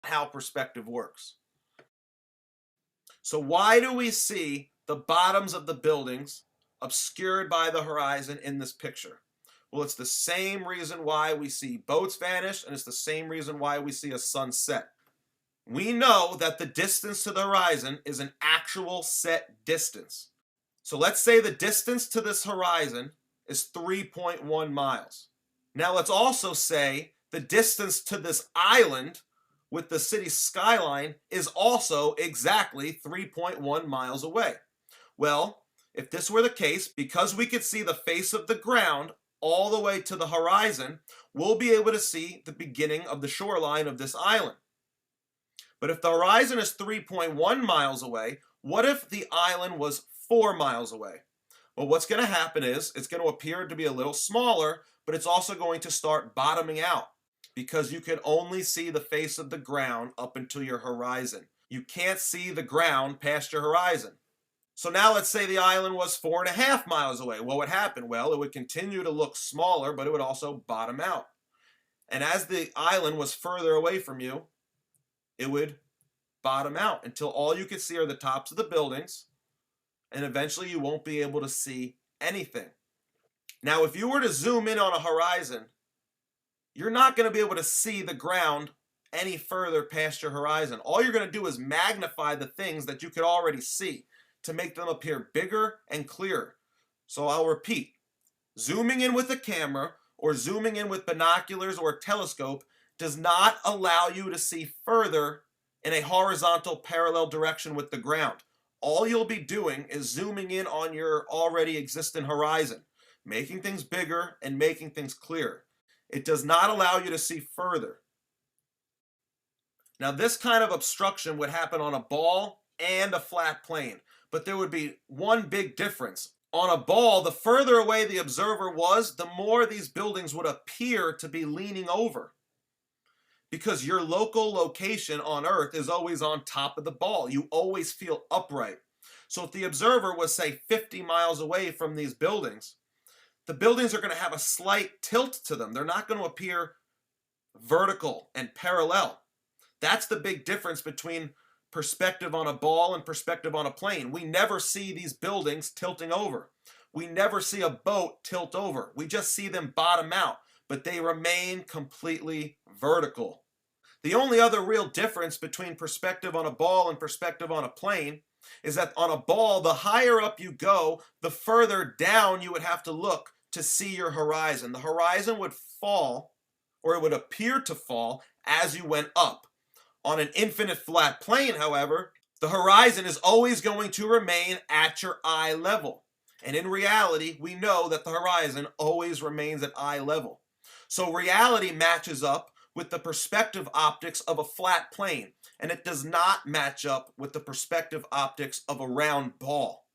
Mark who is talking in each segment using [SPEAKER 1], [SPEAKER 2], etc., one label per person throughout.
[SPEAKER 1] how perspective works. So why do we see the bottoms of the buildings obscured by the horizon in this picture? Well, it's the same reason why we see boats vanish, and it's the same reason why we see a sunset. We know that the distance to the horizon is an actual set distance. So let's say the distance to this horizon is 3.1 miles. Now let's also say the distance to this island with the city skyline is also exactly 3.1 miles away. Well, if this were the case, because we could see the face of the ground all the way to the horizon, we'll be able to see the beginning of the shoreline of this island. But if the horizon is 3.1 miles away, what if the island was 4 miles away? Well, what's going to happen is it's going to appear to be a little smaller, but it's also going to start bottoming out because you can only see the face of the ground up until your horizon. You can't see the ground past your horizon. So now let's say the island was 4.5 miles away. What would happen? Well, it would continue to look smaller, but it would also bottom out. And as the island was further away from you, it would bottom out until all you could see are the tops of the buildings, and eventually you won't be able to see anything. Now, if you were to zoom in on a horizon, you're not going to be able to see the ground any further past your horizon. All you're going to do is magnify the things that you could already see to make them appear bigger and clearer. So I'll repeat, zooming in with a camera or zooming in with binoculars or a telescope does not allow you to see further in a horizontal parallel direction with the ground. All you'll be doing is zooming in on your already existing horizon, making things bigger and making things clearer. It does not allow you to see further. Now, this kind of obstruction would happen on a ball and a flat plane, but there would be one big difference. On a ball, the further away the observer was, the more these buildings would appear to be leaning over, because your local location on Earth is always on top of the ball. You always feel upright. So if the observer was, say, 50 miles away from these buildings, the buildings are going to have a slight tilt to them. They're not going to appear vertical and parallel. That's the big difference between perspective on a ball and perspective on a plane. We never see these buildings tilting over. We never see a boat tilt over. We just see them bottom out, but they remain completely vertical. The only other real difference between perspective on a ball and perspective on a plane is that on a ball, the higher up you go, the further down you would have to look to see your horizon. The horizon would fall, or it would appear to fall, as you went up. On an infinite flat plane, however, the horizon is always going to remain at your eye level. And in reality, we know that the horizon always remains at eye level. So reality matches up with the perspective optics of a flat plane, and it does not match up with the perspective optics of a round ball.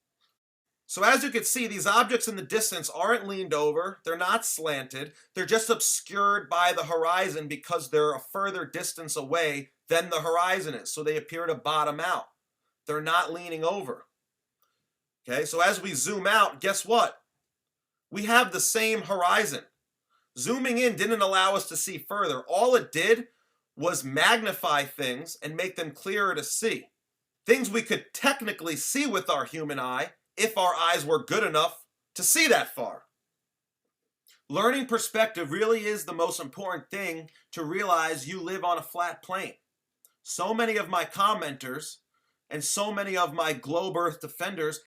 [SPEAKER 1] So as you can see, these objects in the distance aren't leaned over, they're not slanted, they're just obscured by the horizon because they're a further distance away than the horizon is, so they appear to bottom out. They're not leaning over. Okay, so as we zoom out, guess what? We have the same horizon. Zooming in didn't allow us to see further. All it did was magnify things and make them clearer to see. Things we could technically see with our human eye if our eyes were good enough to see that far. Learning perspective really is the most important thing to realize you live on a flat plane. So many of my commenters and so many of my globe Earth defenders